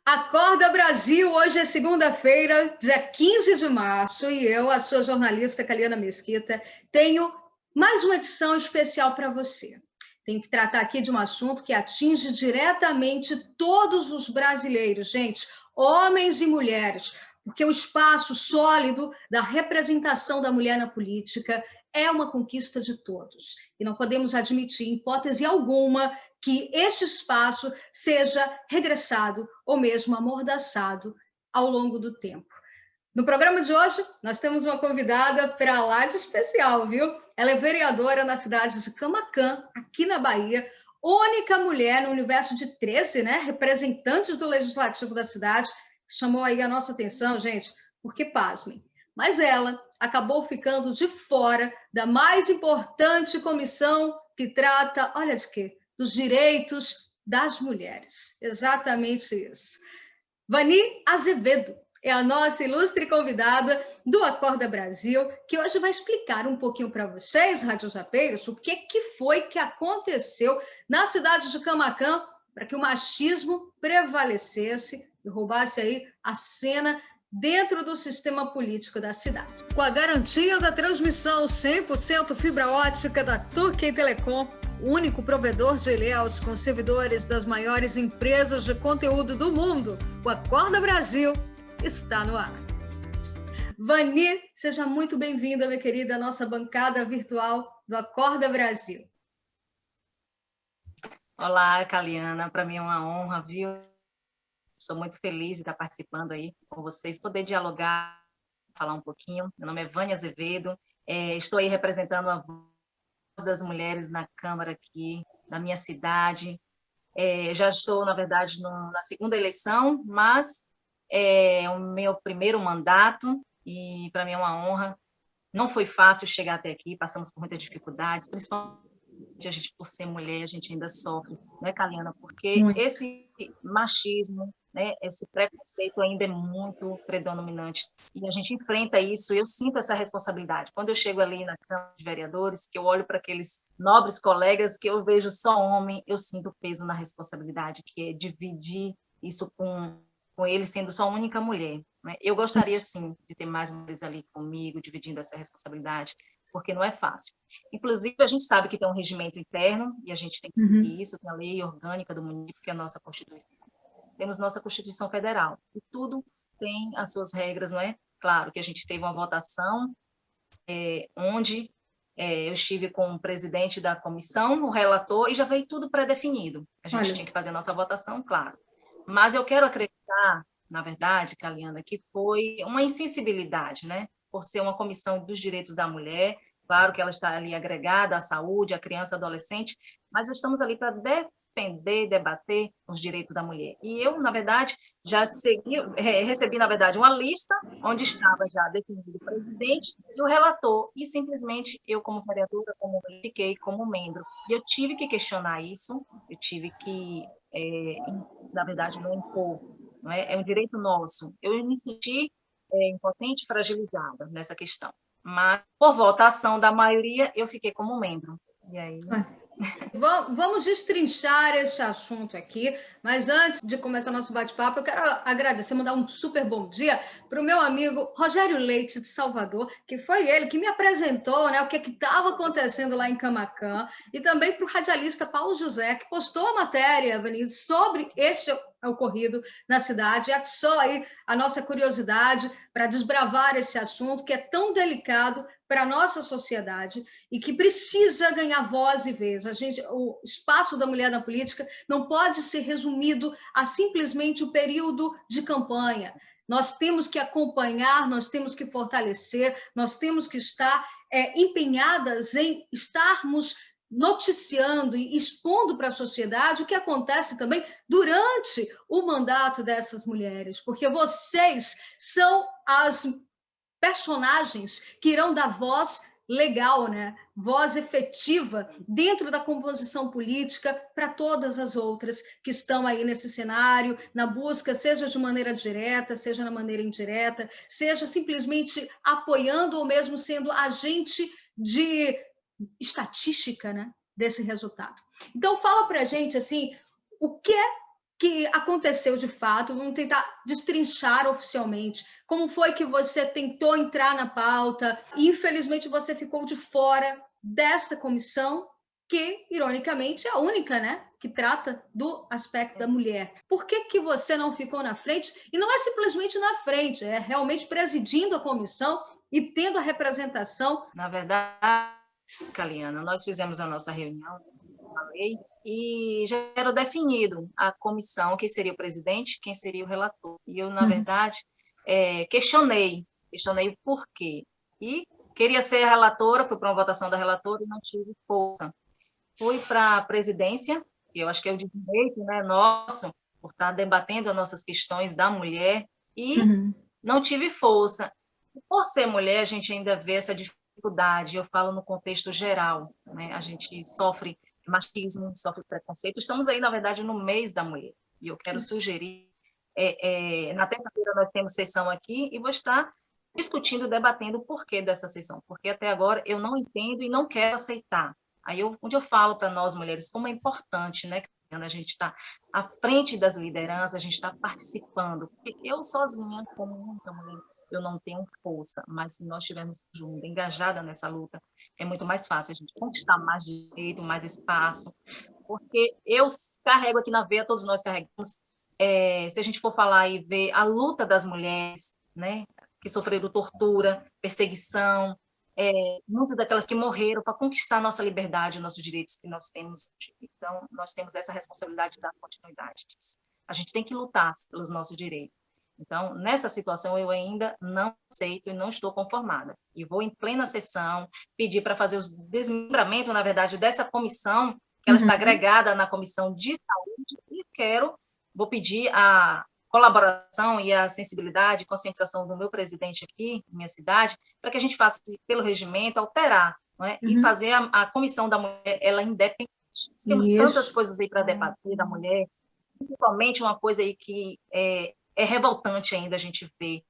Acorda Brasil, hoje é segunda-feira, dia 15 de março, e eu, a sua jornalista Caliana Mesquita, tenho mais uma edição especial para você. Tenho que tratar aqui de um assunto que atinge diretamente todos os brasileiros, gente, homens e mulheres, porque o espaço sólido da representação da mulher na política é uma conquista de todos. E não podemos admitir, em hipótese alguma, que este espaço seja regressado ou mesmo amordaçado ao longo do tempo. No programa de hoje, nós temos uma convidada para lá de especial, viu? Ela é vereadora na cidade de Camaquã, aqui na Bahia, única mulher no universo de 13, né, representantes do legislativo da cidade, que chamou aí a nossa atenção, gente, porque pasmem. Mas ela acabou ficando de fora da mais importante comissão que trata, olha de quê? Dos direitos das mulheres. Exatamente isso. Vani Azevedo é a nossa ilustre convidada do Acorda Brasil, que hoje vai explicar um pouquinho para vocês, radiojapeiros, o que foi que aconteceu na cidade de Camaquã para que o machismo prevalecesse e roubasse aí a cena dentro do sistema político da cidade. Com a garantia da transmissão 100% fibra ótica da Turkey Telecom, o único provedor de ilhéus com servidores das maiores empresas de conteúdo do mundo, o Acorda Brasil está no ar. Vani, seja muito bem-vinda, minha querida, à nossa bancada virtual do Acorda Brasil. Olá, Caliana, para mim é uma honra, viu? Estou muito feliz de estar participando aí com vocês, poder dialogar, falar um pouquinho. Meu nome é Vânia Azevedo, estou aí representando a voz das mulheres na Câmara aqui, na minha cidade. Já estou, na verdade, na segunda eleição, mas é o meu primeiro mandato e para mim é uma honra. Não foi fácil chegar até aqui, passamos por muitas dificuldades, principalmente a gente, por ser mulher, a gente ainda sofre, não é, Caliana? Porque esse machismo, né, esse preconceito ainda é muito predominante e a gente enfrenta isso. Eu sinto essa responsabilidade. Quando eu chego ali na Câmara de Vereadores, que eu olho para aqueles nobres colegas, que eu vejo só homem, eu sinto o peso na responsabilidade, que é dividir isso com eles, sendo só a única mulher. Né? Eu gostaria, sim, de ter mais mulheres ali comigo, dividindo essa responsabilidade, porque não é fácil. Inclusive, a gente sabe que tem um regimento interno, e a gente tem que seguir isso, tem a lei orgânica do município, que é a nossa Constituição. Temos nossa Constituição Federal, e tudo tem as suas regras, não é? Claro que a gente teve uma votação onde eu estive com o presidente da comissão, o relator, e já veio tudo pré-definido. A gente tinha que fazer a nossa votação, claro. Mas eu quero acreditar, na verdade, Caliana, que foi uma insensibilidade, né? Por ser uma comissão dos direitos da mulher, claro que ela está ali agregada à saúde, à criança, adolescente, mas estamos ali para defender, debater os direitos da mulher. E eu, na verdade, já recebi, na verdade, uma lista onde estava já definido o presidente e o relator, e simplesmente eu, como vereadora, fiquei como membro. E eu tive que questionar isso, eu tive que, na verdade, não impor, não é? É um direito nosso. Eu me senti impotente e fragilizada nessa questão. Mas, por votação da maioria, eu fiquei como membro. E aí... Vamos destrinchar esse assunto aqui, mas antes de começar nosso bate-papo, eu quero agradecer, mandar um super bom dia para o meu amigo Rogério Leite, de Salvador, que foi ele que me apresentou, né, o que estava acontecendo lá em Camaquã, e também para o radialista Paulo José, que postou a matéria, Vinícius, sobre este ocorrido na cidade. É só aí a nossa curiosidade para desbravar esse assunto que é tão delicado para a nossa sociedade e que precisa ganhar voz e vez. O espaço da mulher na política não pode ser resumido a simplesmente o período de campanha. Nós temos que acompanhar, nós temos que fortalecer, nós temos que estar empenhadas em estarmos noticiando e expondo para a sociedade o que acontece também durante o mandato dessas mulheres, porque vocês são as personagens que irão dar voz legal, né? Voz efetiva dentro da composição política para todas as outras que estão aí nesse cenário, na busca, seja de maneira direta, seja na maneira indireta, seja simplesmente apoiando ou mesmo sendo agente de estatística, né, desse resultado. Então, fala para a gente, assim, o que que aconteceu de fato, vamos tentar destrinchar oficialmente. Como foi que você tentou entrar na pauta e, infelizmente, você ficou de fora dessa comissão, que, ironicamente, é a única, né, que trata do aspecto da mulher. Por que que você não ficou na frente? E não é simplesmente na frente, é realmente presidindo a comissão e tendo a representação. Na verdade, Caliana, nós fizemos a nossa reunião, falei, e já era definido a comissão, quem seria o presidente, quem seria o relator. E eu, na verdade, questionei o porquê. E queria ser relatora, fui para uma votação da relatora e não tive força. Fui para a presidência, que eu acho que é o direito, né, nosso, por estar debatendo as nossas questões da mulher, e não tive força. Por ser mulher, a gente ainda vê essa dificuldade, eu falo no contexto geral, né? A gente sofre machismo, sofre preconceito. Estamos aí, na verdade, no mês da mulher, e eu quero sugerir, na terça-feira nós temos sessão aqui, e vou estar discutindo, debatendo o porquê dessa sessão, porque até agora eu não entendo e não quero aceitar. Aí onde eu falo para nós mulheres como é importante, né, a gente está à frente das lideranças, a gente está participando, porque eu sozinha, como muita mulher, eu não tenho força, mas se nós estivermos juntos, engajada nessa luta, é muito mais fácil a gente conquistar mais direito, mais espaço, porque eu carrego aqui na veia, todos nós carregamos, se a gente for falar e ver a luta das mulheres, né, que sofreram tortura, perseguição, muitas daquelas que morreram para conquistar a nossa liberdade, nossos direitos que nós temos. Então, nós temos essa responsabilidade da continuidade disso. A gente tem que lutar pelos nossos direitos. Então, nessa situação, eu ainda não aceito e não estou conformada. E vou, em plena sessão, pedir para fazer o desmembramento, na verdade, dessa comissão, que ela está agregada na Comissão de Saúde, e vou pedir a colaboração e a sensibilidade, conscientização do meu presidente aqui, minha cidade, para que a gente faça pelo regimento, alterar, não é? E fazer a comissão da mulher, ela independente. Temos tantas coisas aí para debater da mulher, principalmente uma coisa aí que é revoltante ainda a gente ver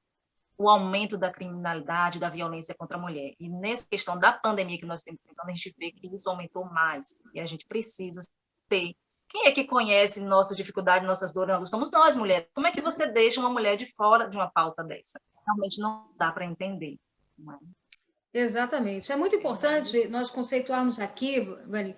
o aumento da criminalidade, da violência contra a mulher. E nessa questão da pandemia que nós estamos tentando, a gente vê que isso aumentou mais. E a gente precisa ter. Quem é que conhece nossa dificuldade, nossas dores? Somos nós, mulheres. Como é que você deixa uma mulher de fora de uma pauta dessa? Realmente não dá para entender. Não é? Exatamente. É muito importante nós conceituarmos aqui, Vani,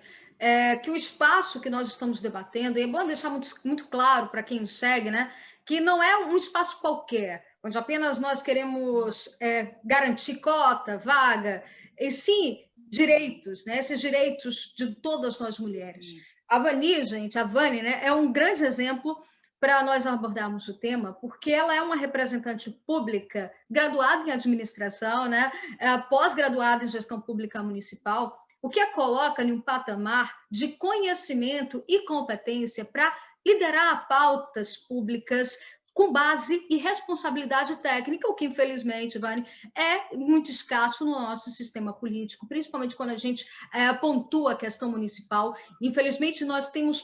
que o espaço que nós estamos debatendo, e é bom deixar muito claro para quem nos segue, né, que não é um espaço qualquer, onde apenas nós queremos garantir cota, vaga, e sim direitos, né, esses direitos de todas nós mulheres. A Vani, gente, a Vani, né, é um grande exemplo para nós abordarmos o tema, porque ela é uma representante pública graduada em administração, né, pós-graduada em gestão pública municipal, o que a coloca em um patamar de conhecimento e competência para liderar pautas públicas com base e responsabilidade técnica, o que, infelizmente, Vani, é muito escasso no nosso sistema político, principalmente quando a gente pontua a questão municipal. Infelizmente, nós temos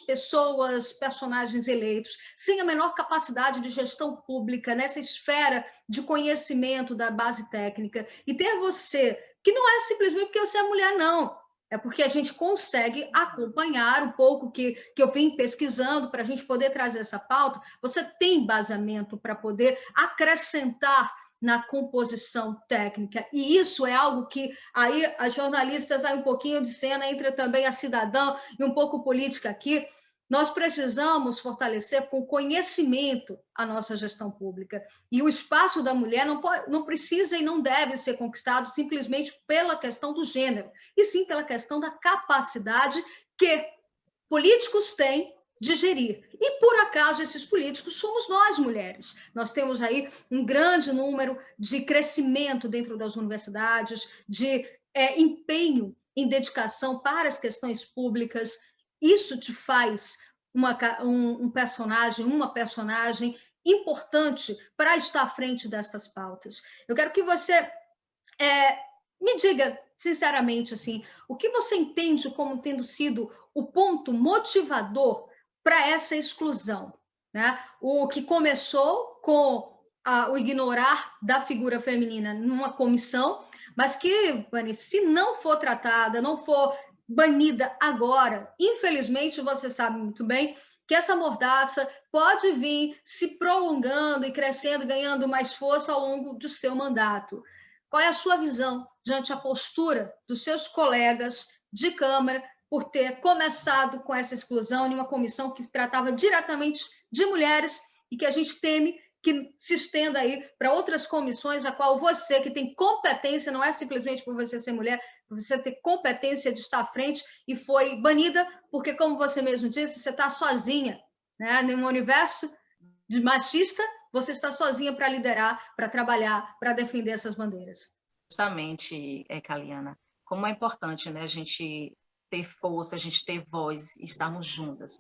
personagens eleitos, sem a menor capacidade de gestão pública, nessa esfera de conhecimento da base técnica. E ter você, que não é simplesmente porque você é mulher, não. É porque a gente consegue acompanhar um pouco que eu vim pesquisando para a gente poder trazer essa pauta. Você tem embasamento para poder acrescentar na composição técnica. E isso é algo que aí as jornalistas, aí um pouquinho de cena, entra também a cidadã e um pouco política aqui. Nós precisamos fortalecer com conhecimento a nossa gestão pública. E o espaço da mulher não precisa e não deve ser conquistado simplesmente pela questão do gênero, e sim pela questão da capacidade que políticos têm de gerir. E, por acaso, esses políticos somos nós, mulheres. Nós temos aí um grande número de crescimento dentro das universidades, de empenho em dedicação para as questões públicas. Isso te faz uma personagem importante para estar à frente destas pautas. Eu quero que você me diga, sinceramente, assim, o que você entende como tendo sido o ponto motivador para essa exclusão, né? O que começou com o ignorar da figura feminina numa comissão, mas que, se não for tratada, não for banida agora, infelizmente, você sabe muito bem que essa mordaça pode vir se prolongando e crescendo, ganhando mais força ao longo do seu mandato. Qual é a sua visão diante a postura dos seus colegas de Câmara por ter começado com essa exclusão em uma comissão que tratava diretamente de mulheres e que a gente teme que se estenda aí para outras comissões, a qual você, que tem competência, não é simplesmente por você ser mulher, por você ter competência de estar à frente, e foi banida, porque, como você mesmo disse, você está sozinha, né? Num universo de machista, você está sozinha para liderar, para trabalhar, para defender essas bandeiras. Justamente, Caliana, como é importante, né, a gente ter força, a gente ter voz, estarmos juntas.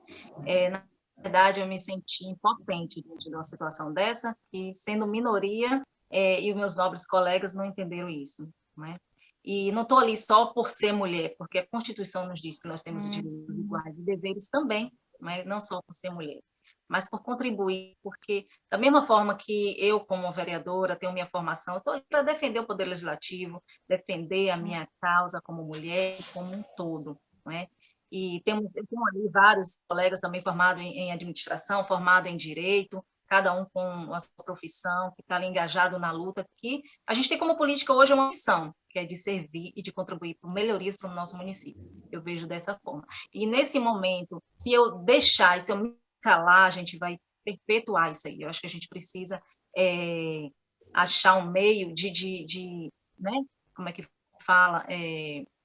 Na verdade, eu me senti impotente diante de uma situação dessa, e sendo minoria, e os meus nobres colegas não entenderam isso, né? E não estou ali só por ser mulher, porque a Constituição nos diz que nós temos direitos iguais e deveres também, mas não só por ser mulher, mas por contribuir, porque da mesma forma que eu, como vereadora, tenho minha formação, estou para defender o Poder Legislativo, defender a minha causa como mulher, como um todo, não é? E eu tenho ali vários colegas também formados em administração, formados em direito, cada um com a sua profissão, que está ali engajado na luta, que a gente tem como política hoje uma missão, que é de servir e de contribuir para melhorias para o nosso município. Eu vejo dessa forma. E nesse momento, se eu deixar, e se eu me calar, a gente vai perpetuar isso aí. Eu acho que a gente precisa achar um meio de né, como é que fala,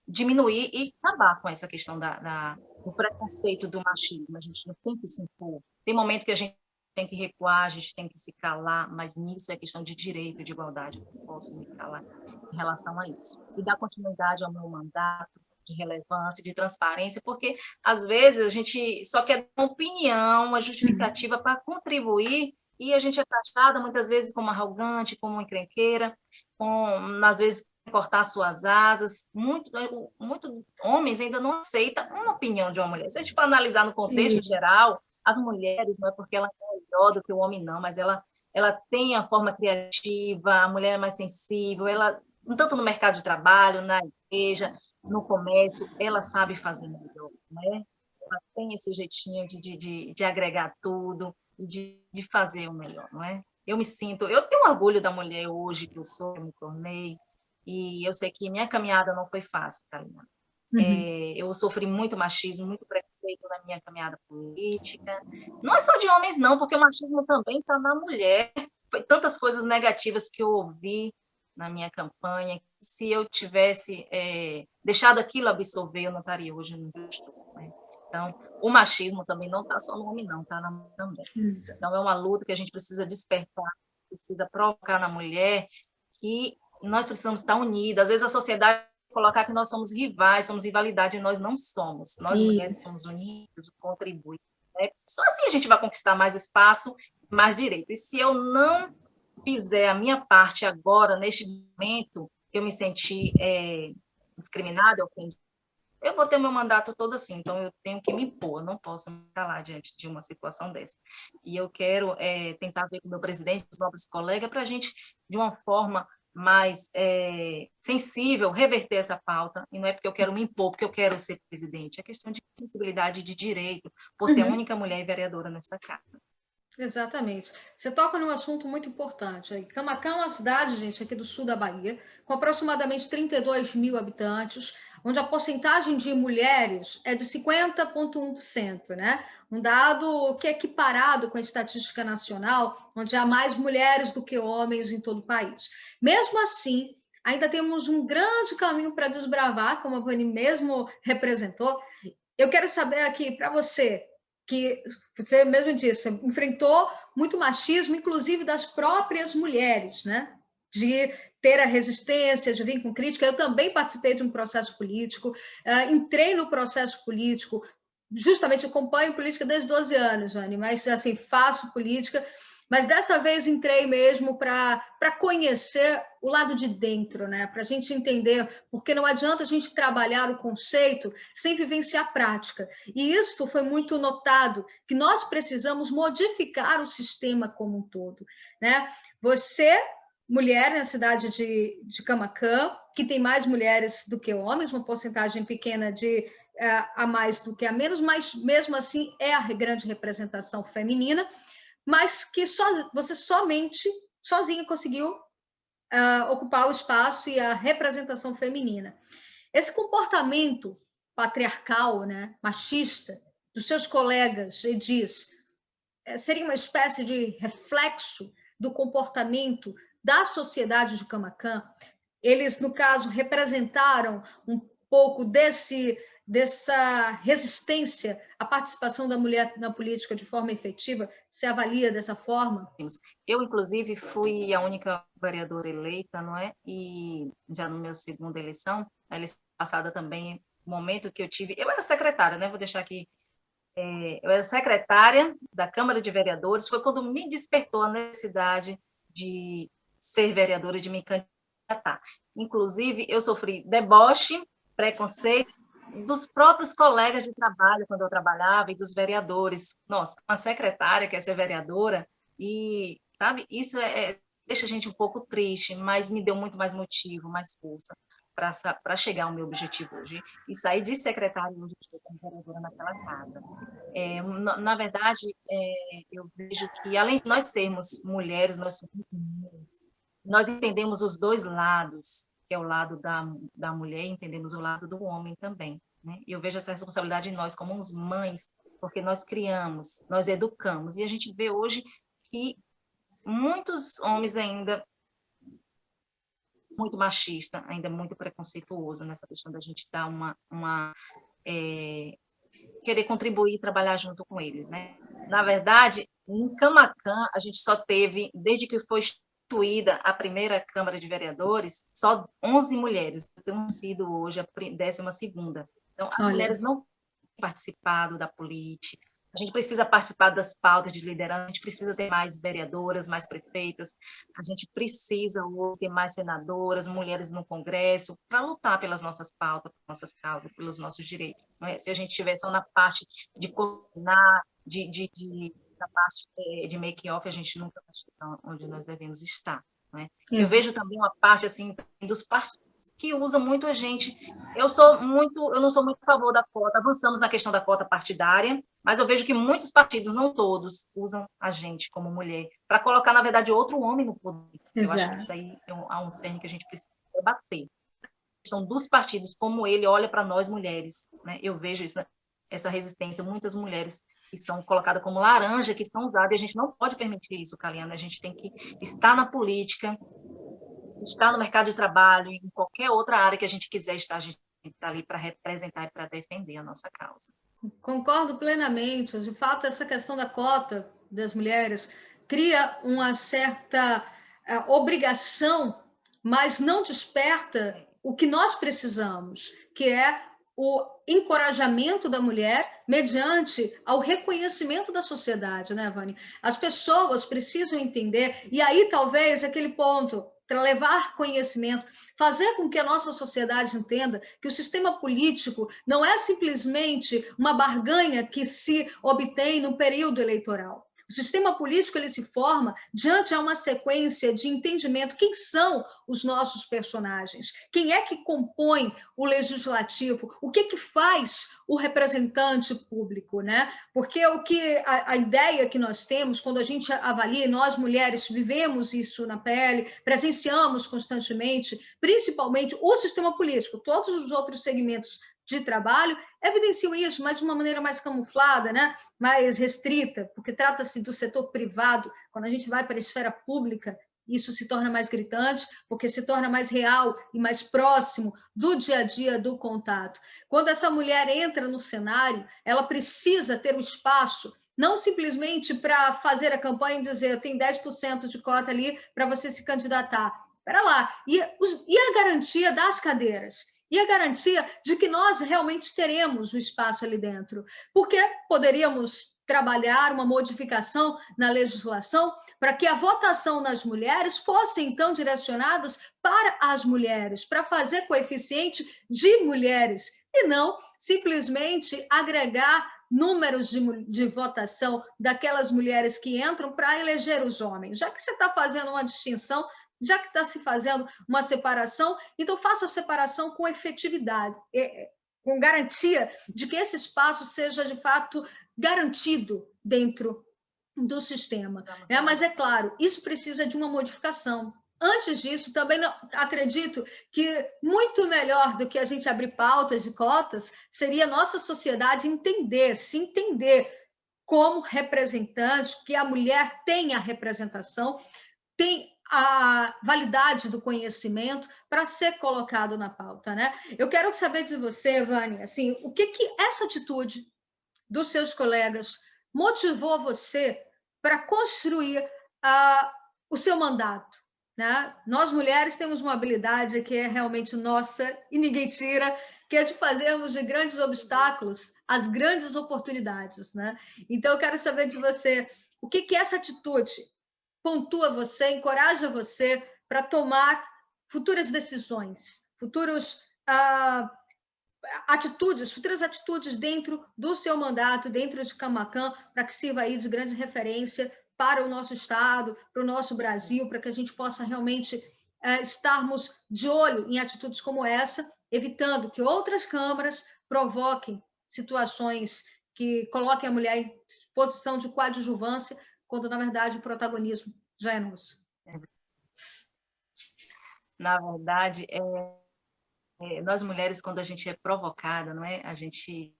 diminuir e acabar com essa questão do preconceito, do machismo. A gente não tem que se impor. Tem momento que a gente tem que recuar, a gente tem que se calar, mas nisso é questão de direito, de igualdade. Eu não posso me calar em relação a isso. E dar continuidade ao meu mandato, de relevância, de transparência, porque, às vezes, a gente só quer uma opinião, uma justificativa para contribuir, e a gente é taxada, muitas vezes, como arrogante, como encrenqueira, às vezes, cortar suas asas. Muito homens ainda não aceitam uma opinião de uma mulher. Se a gente for analisar no contexto geral, as mulheres, não é porque ela é melhor do que o homem, não, mas ela tem a forma criativa, a mulher é mais sensível, ela, tanto no mercado de trabalho, na igreja, no comércio, ela sabe fazer melhor, né? Ela tem esse jeitinho de agregar tudo e de fazer o melhor, não é? Eu tenho orgulho da mulher hoje que eu sou, eu me tornei, e eu sei que minha caminhada não foi fácil, Carolina. Eu sofri muito machismo, muito preconceito na minha caminhada política. Não é só de homens, não, porque o machismo também está na mulher. Foi tantas coisas negativas que eu ouvi na minha campanha. Se eu tivesse deixado aquilo absorver, eu não estaria hoje no estou, né? Então, o machismo também não está só no homem, não, está na mulher também. Então, é uma luta que a gente precisa despertar, precisa provocar na mulher que nós precisamos estar unidas. Às vezes a sociedade colocar que nós somos rivais, somos rivalidade, e nós não somos. Nós, mulheres, somos unidas, contribuímos. Né? Só assim a gente vai conquistar mais espaço, mais direito. E se eu não fizer a minha parte agora, neste momento, que eu me senti discriminada, ofendida, eu vou ter meu mandato todo assim, então eu tenho que me impor, eu não posso me calar diante de uma situação dessa. E eu quero tentar ver com o meu presidente, os novos colegas, para a gente, de uma forma mais sensível, reverter essa pauta, e não é porque eu quero me impor, porque eu quero ser presidente, é questão de sensibilidade de direito, por ser a única mulher e vereadora nesta casa. Exatamente. Você toca num assunto muito importante. Camaquã é uma cidade, gente, aqui do sul da Bahia, com aproximadamente 32 mil habitantes, onde a porcentagem de mulheres é de 50,1%, né? Um dado que é equiparado com a estatística nacional, onde há mais mulheres do que homens em todo o país. Mesmo assim, ainda temos um grande caminho para desbravar, como a Vani mesmo representou. Eu quero saber aqui, para você, que você mesmo disse, enfrentou muito machismo, inclusive das próprias mulheres, né? De ter a resistência, de vir com crítica. Eu também participei de um processo político, entrei no processo político, justamente acompanho política desde 12 anos, Jane, mas assim, faço política, mas dessa vez entrei mesmo para conhecer o lado de dentro, né? Para a gente entender, porque não adianta a gente trabalhar o conceito sem vivenciar a prática. E isso foi muito notado, que nós precisamos modificar o sistema como um todo, né? Você, mulher na cidade de Camaquã, que tem mais mulheres do que homens, uma porcentagem pequena de a mais do que a menos, mas mesmo assim é a grande representação feminina, mas que você somente, sozinha, conseguiu ocupar o espaço e a representação feminina. Esse comportamento patriarcal, né, machista, dos seus colegas, Edis, seria uma espécie de reflexo do comportamento da sociedade de Camaquã? Eles, no caso, representaram um pouco dessa resistência à participação da mulher na política de forma efetiva? Se avalia dessa forma? Eu, inclusive, fui a única vereadora eleita, não é? E já no meu segunda eleição, a eleição passada também, o momento que eu tive... Eu era secretária, né? Vou deixar aqui. Eu era secretária da Câmara de Vereadores, foi quando me despertou a necessidade de ser vereadora, de me candidatar. Inclusive, eu sofri deboche, preconceito dos próprios colegas de trabalho, quando eu trabalhava, e dos vereadores. Nossa, uma secretária quer ser vereadora, e, sabe, isso deixa a gente um pouco triste, mas me deu muito mais motivo, mais força para chegar ao meu objetivo hoje. E sair de secretária hoje, estou como vereadora naquela casa. Na verdade, eu vejo que, além de nós sermos mulheres, nós entendemos os dois lados, que é o lado da mulher, entendemos o lado do homem também, né? E eu vejo essa responsabilidade em nós como mães, porque nós criamos, nós educamos, e a gente vê hoje que muitos homens ainda muito machista, ainda muito preconceituoso nessa questão da gente dar querer contribuir e trabalhar junto com eles, né? Na verdade, em Camaquã, a gente só teve, desde que foi instituída a primeira Câmara de Vereadores, só 11 mulheres. Temos sido hoje a 12ª. Então, as mulheres não têm participado da política. A gente precisa participar das pautas de liderança, a gente precisa ter mais vereadoras, mais prefeitas, a gente precisa ter mais senadoras, mulheres no Congresso, para lutar pelas nossas pautas, pelas nossas causas, pelos nossos direitos. Não é? Se a gente estiver só na parte de coordenar, na parte de make-off, a gente nunca vai chegar onde nós devemos estar. Não é? Eu vejo também uma parte assim, dos partidos que usam muito a gente. Eu não sou muito a favor da cota, avançamos na questão da cota partidária, mas eu vejo que muitos partidos, não todos, usam a gente como mulher para colocar, na verdade, outro homem no poder. Eu acho que isso aí é um cerne que a gente precisa debater. A questão dos partidos, como ele olha para nós mulheres, né? Eu vejo isso, né? Essa resistência, muitas mulheres que são colocadas como laranja, que são usadas, e a gente não pode permitir isso, Kaliana. A gente tem que estar na política, estar no mercado de trabalho, em qualquer outra área que a gente quiser estar, a gente tem que estar ali para representar e para defender a nossa causa. Concordo plenamente. De fato, essa questão da cota das mulheres cria uma certa obrigação, mas não desperta o que nós precisamos, que é o encorajamento da mulher mediante ao reconhecimento da sociedade, né, Vânia? As pessoas precisam entender, e aí talvez aquele ponto, para levar conhecimento, fazer com que a nossa sociedade entenda que o sistema político não é simplesmente uma barganha que se obtém no período eleitoral. O sistema político ele se forma diante de uma sequência de entendimento. Quem são os nossos personagens? Quem é que compõe o legislativo? O que faz o representante público, né? Porque a ideia que nós temos quando a gente avalia, nós mulheres vivemos isso na pele, presenciamos constantemente, principalmente o sistema político, todos os outros segmentos de trabalho evidenciam isso, mas de uma maneira mais camuflada, né? Mais restrita, porque trata-se do setor privado. Quando a gente vai para a esfera pública, isso se torna mais gritante, porque se torna mais real e mais próximo do dia a dia, do contato. Quando essa mulher entra no cenário, ela precisa ter um espaço, não simplesmente para fazer a campanha e dizer, tem 10% de cota ali para você se candidatar. Espera lá. E a garantia das cadeiras? E a garantia de que nós realmente teremos o espaço ali dentro? Porque poderíamos trabalhar uma modificação na legislação para que a votação nas mulheres fosse, então, direcionadas para as mulheres, para fazer coeficiente de mulheres, e não simplesmente agregar números de votação daquelas mulheres que entram para eleger os homens. Já que você está fazendo uma distinção, já que está se fazendo uma separação, então faça a separação com efetividade. com garantia de que esse espaço seja, de fato, garantido dentro do sistema. Mas, é claro, isso precisa de uma modificação. Antes disso, também não, acredito que muito melhor do que a gente abrir pautas de cotas seria a nossa sociedade se entender como representante, que a mulher tem a representação, tem a validade do conhecimento para ser colocado na pauta, né? Eu quero saber de você, Vânia, assim, o que essa atitude dos seus colegas motivou você para construir o seu mandato, né? Nós, mulheres, temos uma habilidade que é realmente nossa e ninguém tira, que é de fazermos de grandes obstáculos as grandes oportunidades, né? Então, eu quero saber de você, o que essa atitude pontua você, encoraja você para tomar futuras decisões, futuras atitudes dentro do seu mandato, dentro de Camaquã, para que sirva aí de grande referência para o nosso Estado, para o nosso Brasil, para que a gente possa realmente estarmos de olho em atitudes como essa, evitando que outras câmaras provoquem situações que coloquem a mulher em posição de coadjuvância, quando, na verdade, o protagonismo já é nosso. Na verdade, nós mulheres, quando a gente é provocada, não é? A gente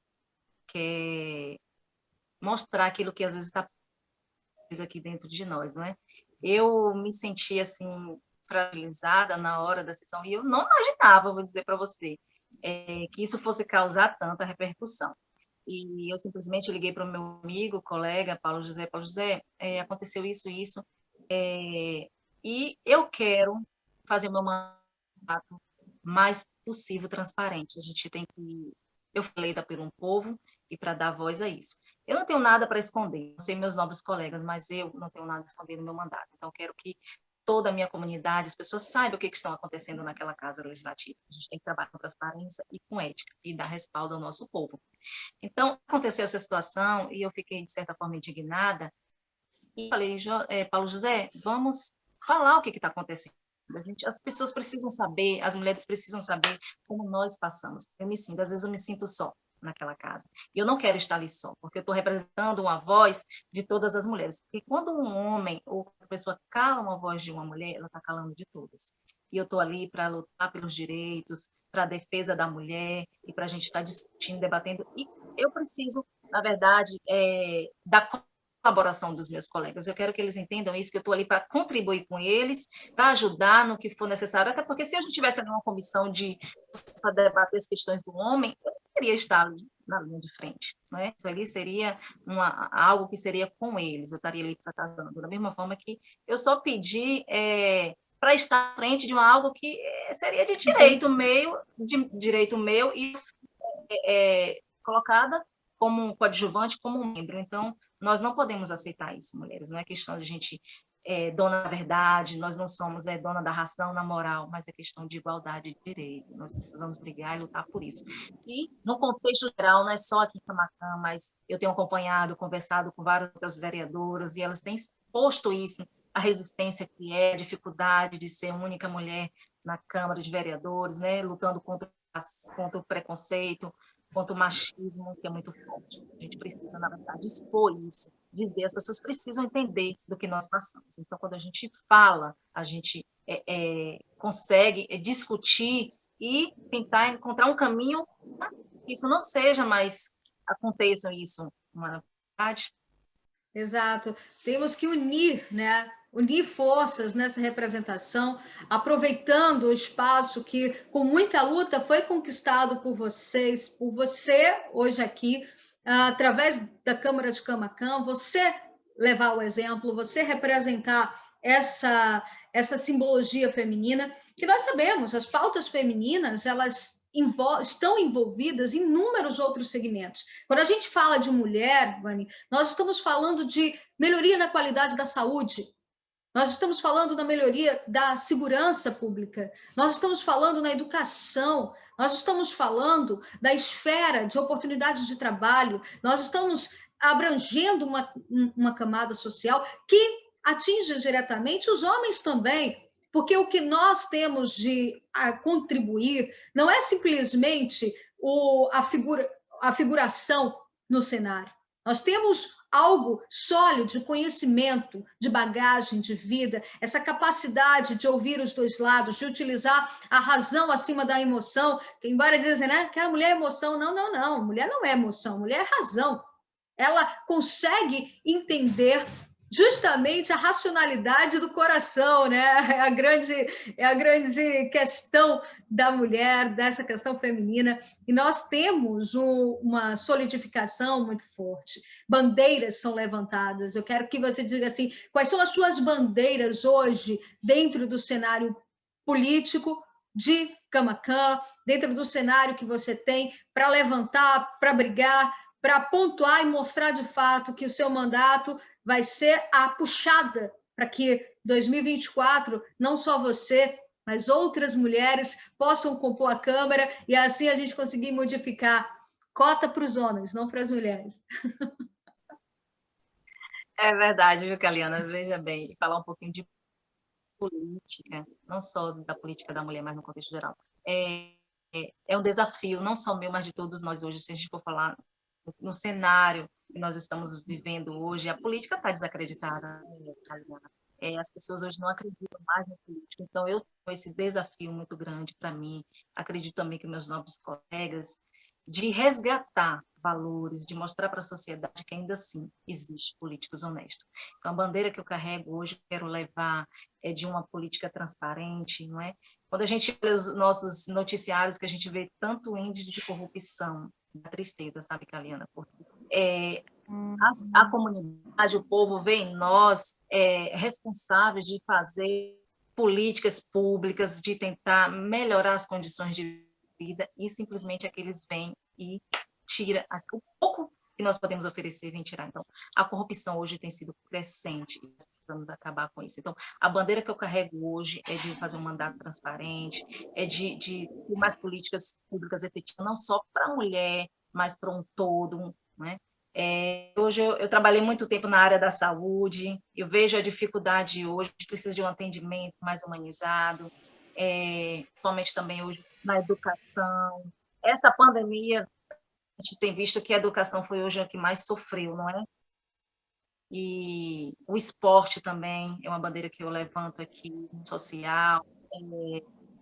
quer mostrar aquilo que às vezes está aqui dentro de nós, não é? Eu me senti assim fragilizada na hora da sessão e eu não imaginava, vou dizer para você, que isso fosse causar tanta repercussão. E eu simplesmente liguei para o meu amigo, colega, Paulo José, aconteceu isso, e eu quero fazer o meu mandato mais possível transparente. A gente tem que... Eu falei da pelo povo e para dar voz a isso. Eu não tenho nada para esconder, não sei meus nobres colegas, mas eu não tenho nada a esconder no meu mandato. Então, quero que toda a minha comunidade, as pessoas saibam o que estão acontecendo naquela casa legislativa. A gente tem que trabalhar com transparência e com ética e dar respaldo ao nosso povo. Então, aconteceu essa situação e eu fiquei, de certa forma, indignada e falei, Paulo José, vamos falar o que está acontecendo. As pessoas precisam saber, as mulheres precisam saber como nós passamos. Às vezes eu me sinto só naquela casa. E eu não quero estar ali só, porque eu estou representando uma voz de todas as mulheres. Porque quando um homem ou uma pessoa cala uma voz de uma mulher, ela está calando de todas. E eu estou ali para lutar pelos direitos, para a defesa da mulher, e para a gente estar discutindo, debatendo. E eu preciso, na verdade, da colaboração dos meus colegas. Eu quero que eles entendam isso, que eu estou ali para contribuir com eles, para ajudar no que for necessário, até porque se a gente tivesse ali uma comissão para debater as questões do homem, eu queria estar ali na linha de frente, não é? Isso ali seria algo que seria com eles, eu estaria ali para estar dando, da mesma forma que eu só pedi para estar à frente de algo que seria de direito meu e colocada como coadjuvante, como membro. Então, nós não podemos aceitar isso, mulheres. Não é questão de a gente dona da verdade, nós não somos dona da razão, na moral, mas é questão de igualdade de direito. Nós precisamos brigar e lutar por isso. E, no contexto geral, não é só aqui em Camaquã, mas eu tenho acompanhado, conversado com várias outras vereadoras, e elas têm exposto isso, a resistência que a dificuldade de ser única mulher na Câmara de Vereadores, né, lutando contra o preconceito, contra o machismo, que é muito forte. A gente precisa, na verdade, expor isso, dizer, as pessoas precisam entender do que nós passamos. Então, quando a gente fala, a gente consegue discutir e tentar encontrar um caminho para que isso não seja mais, aconteça isso, uma verdade. Exato. Temos que unir, né? Unir forças nessa representação, aproveitando o espaço que, com muita luta, foi conquistado por vocês, por você hoje aqui, através da Câmara de Camaquã, você levar o exemplo, você representar essa simbologia feminina, que nós sabemos, as pautas femininas, elas estão envolvidas em inúmeros outros segmentos. Quando a gente fala de mulher, Vani, nós estamos falando de melhoria na qualidade da saúde, nós estamos falando na melhoria da segurança pública, nós estamos falando na educação, nós estamos falando da esfera de oportunidades de trabalho, nós estamos abrangendo uma camada social que atinge diretamente os homens também, porque o que nós temos de contribuir não é simplesmente a figuração no cenário. Nós temos algo sólido de conhecimento, de bagagem de vida, essa capacidade de ouvir os dois lados, de utilizar a razão acima da emoção, que embora dizem, né, que a mulher é emoção, não, não, não, mulher não é emoção, mulher é razão. Ela consegue entender justamente a racionalidade do coração, né? É a grande questão da mulher, dessa questão feminina. E nós temos uma solidificação muito forte. Bandeiras são levantadas. Eu quero que você diga assim, quais são as suas bandeiras hoje dentro do cenário político de Camaquã, dentro do cenário que você tem para levantar, para brigar, para pontuar e mostrar de fato que o seu mandato vai ser a puxada para que 2024, não só você, mas outras mulheres possam compor a Câmara e assim a gente conseguir modificar cota para os homens, não para as mulheres. É verdade, viu, Caliana? Veja bem, falar um pouquinho de política, não só da política da mulher, mas no contexto geral. É um desafio, não só meu, mas de todos nós hoje, se a gente for falar no cenário que nós estamos vivendo hoje, a política está desacreditada. As pessoas hoje não acreditam mais na política. Então, eu tenho esse desafio muito grande para mim, acredito também que meus novos colegas, de resgatar valores, de mostrar para a sociedade que ainda assim existe políticos honestos. Então, a bandeira que eu carrego hoje, eu quero levar é de uma política transparente, não é? Quando a gente vê os nossos noticiários, que a gente vê tanto índice de corrupção, da tristeza, sabe, Caliana? Porque a comunidade, o povo vê em nós responsáveis de fazer políticas públicas, de tentar melhorar as condições de vida, e simplesmente aqueles vêm e tira o pouco que nós podemos oferecer, vem tirar. Então, a corrupção hoje tem sido crescente e nós precisamos acabar com isso. Então, a bandeira que eu carrego hoje é de fazer um mandato transparente, é de ter mais políticas públicas efetivas, não só para a mulher, mas para um todo, né? Hoje eu trabalhei muito tempo na área da saúde, eu vejo a dificuldade hoje, a gente precisa de um atendimento mais humanizado, somente também hoje na educação. Essa pandemia, a gente tem visto que a educação foi hoje a que mais sofreu, não é? E o esporte também é uma bandeira que eu levanto aqui, social.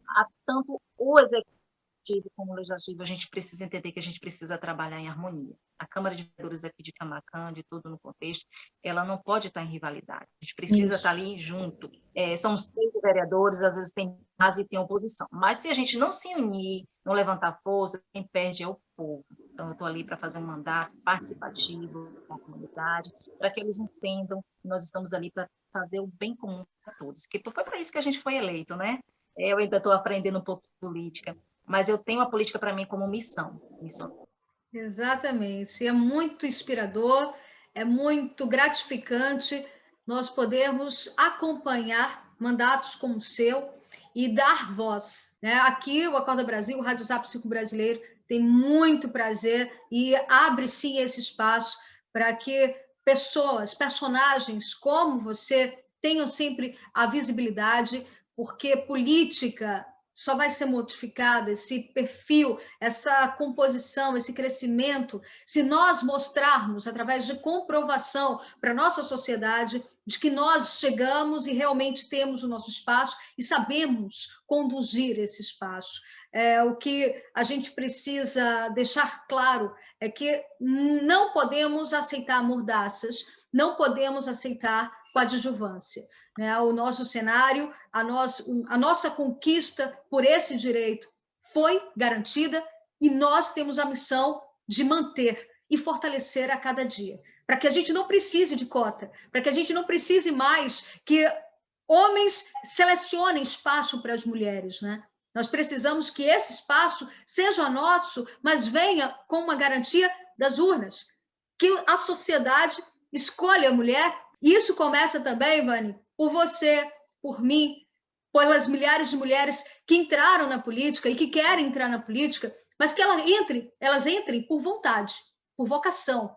Há tanto o executivo como o legislativo, a gente precisa entender que a gente precisa trabalhar em harmonia. A Câmara de Vereadores aqui de Camaquã, de tudo no contexto, ela não pode estar em rivalidade. A gente precisa estar ali junto. São os 13 vereadores, às vezes tem mais e tem oposição. Mas se a gente não se unir, não levantar força, quem perde é o povo. Então, eu estou ali para fazer um mandato participativo com a comunidade, para que eles entendam que nós estamos ali para fazer o bem comum para todos. Que foi para isso que a gente foi eleito, né? Eu ainda estou aprendendo um pouco de política, mas eu tenho a política para mim como missão. Exatamente. É muito inspirador, é muito gratificante nós podermos acompanhar mandatos como o seu e dar voz, né? Aqui, o Acorda Brasil, o Rádio Zap 5 Brasileiro, tem muito prazer e abre, sim, esse espaço para que pessoas, personagens como você tenham sempre a visibilidade, porque política só vai ser modificada, esse perfil, essa composição, esse crescimento, se nós mostrarmos, através de comprovação para a nossa sociedade, de que nós chegamos e realmente temos o nosso espaço e sabemos conduzir esse espaço. O que a gente precisa deixar claro é que não podemos aceitar mordaças, não podemos aceitar coadjuvância. O nosso cenário, a nossa conquista por esse direito foi garantida e nós temos a missão de manter e fortalecer a cada dia, para que a gente não precise de cota, para que a gente não precise mais que homens selecionem espaço para as mulheres, né? Nós precisamos que esse espaço seja nosso, mas venha com uma garantia das urnas, que a sociedade escolha a mulher. E isso começa também, Vani, por você, por mim, pelas milhares de mulheres que entraram na política e que querem entrar na política, mas que elas entrem por vontade, por vocação.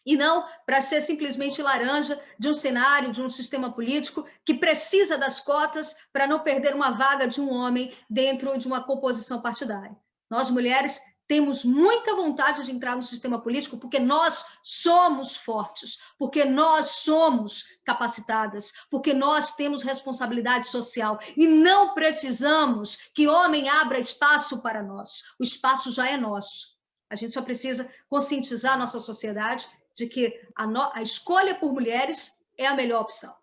e não para ser simplesmente laranja de um cenário, de um sistema político que precisa das cotas para não perder uma vaga de um homem dentro de uma composição partidária. Nós, mulheres, temos muita vontade de entrar no sistema político porque nós somos fortes, porque nós somos capacitadas, porque nós temos responsabilidade social e não precisamos que homem abra espaço para nós. O espaço já é nosso. A gente só precisa conscientizar a nossa sociedade de que a escolha por mulheres é a melhor opção.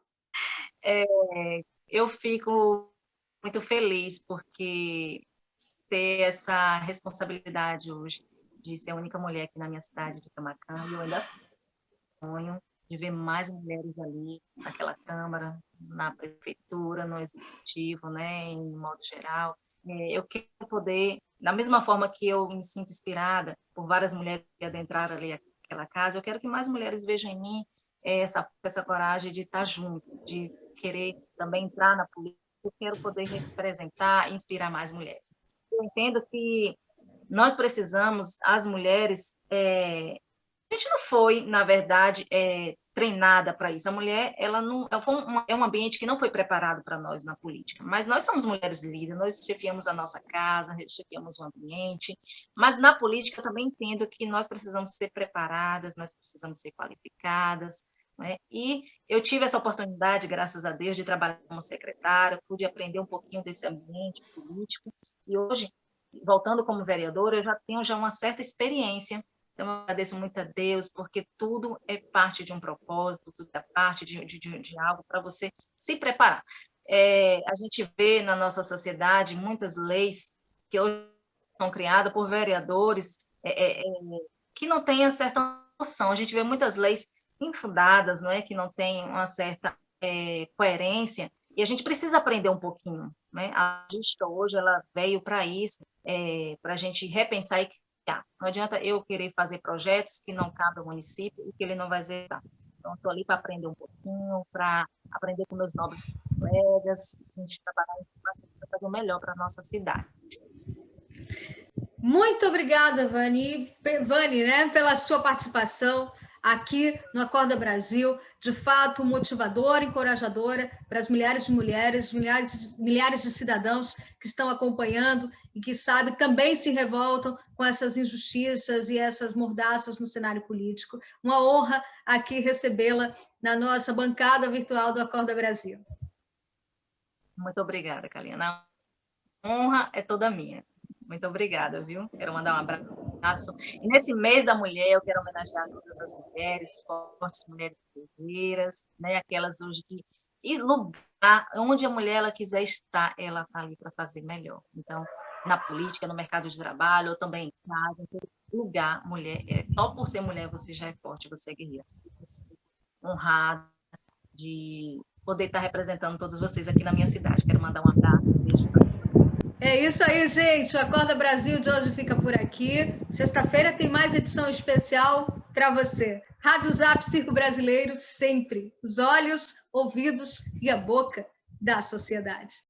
Eu fico muito feliz porque ter essa responsabilidade hoje de ser a única mulher aqui na minha cidade de Camaquã, e eu ainda sonho de ver mais mulheres ali naquela Câmara, na Prefeitura, no Executivo, né, em modo geral. Eu quero poder, da mesma forma que eu me sinto inspirada por várias mulheres que adentraram ali aquela casa, eu quero que mais mulheres vejam em mim essa coragem de estar junto, de querer também entrar na política. Eu quero poder representar e inspirar mais mulheres. Eu entendo que nós precisamos, as mulheres, a gente não foi, na verdade, treinada para isso. A mulher, ela não é um ambiente que não foi preparado para nós na política, mas nós somos mulheres líderes, nós chefiamos a nossa casa, chefiamos o ambiente, mas na política eu também entendo que nós precisamos ser preparadas, nós precisamos ser qualificadas, né? E eu tive essa oportunidade, graças a Deus, de trabalhar como secretária, pude aprender um pouquinho desse ambiente político, e hoje, voltando como vereadora, eu já tenho uma certa experiência. Então, eu agradeço muito a Deus, porque tudo é parte de um propósito, tudo é parte de algo para você se preparar. A gente vê na nossa sociedade muitas leis que hoje são criadas por vereadores que não têm a certa noção. A gente vê muitas leis infundadas, não é? Que não têm uma certa coerência, e a gente precisa aprender um pouquinho, né? A justiça hoje ela veio para isso, para a gente repensar e criar. Não adianta eu querer fazer projetos que não cabem ao município e que ele não vai executar. Então, estou ali para aprender um pouquinho, para aprender com meus nobres colegas, a gente trabalhar para fazer o melhor para a nossa cidade. Muito obrigada, Vani, né, pela sua participação aqui no Acorda Brasil, de fato motivadora, encorajadora para as milhares de mulheres, milhares de cidadãos que estão acompanhando e que, sabe, também se revoltam com essas injustiças e essas mordaças no cenário político. Uma honra aqui recebê-la na nossa bancada virtual do Acorda Brasil. Muito obrigada, Kalina. A honra é toda minha. Muito obrigada, viu? Quero mandar um abraço. E nesse mês da mulher, eu quero homenagear todas as mulheres fortes, mulheres guerreiras, né? Aquelas hoje que... E lugar, onde a mulher ela quiser estar, ela está ali para fazer melhor. Então, na política, no mercado de trabalho, ou também em casa, em todo lugar, mulher, só por ser mulher você já é forte, você é guerreira. Honrada de poder estar representando todos vocês aqui na minha cidade. Quero mandar um abraço, um beijo para vocês. É isso aí, gente. O Acorda Brasil de hoje fica por aqui. Sexta-feira tem mais edição especial para você. Rádio Zap Circo Brasileiro, sempre. Os olhos, ouvidos e a boca da sociedade.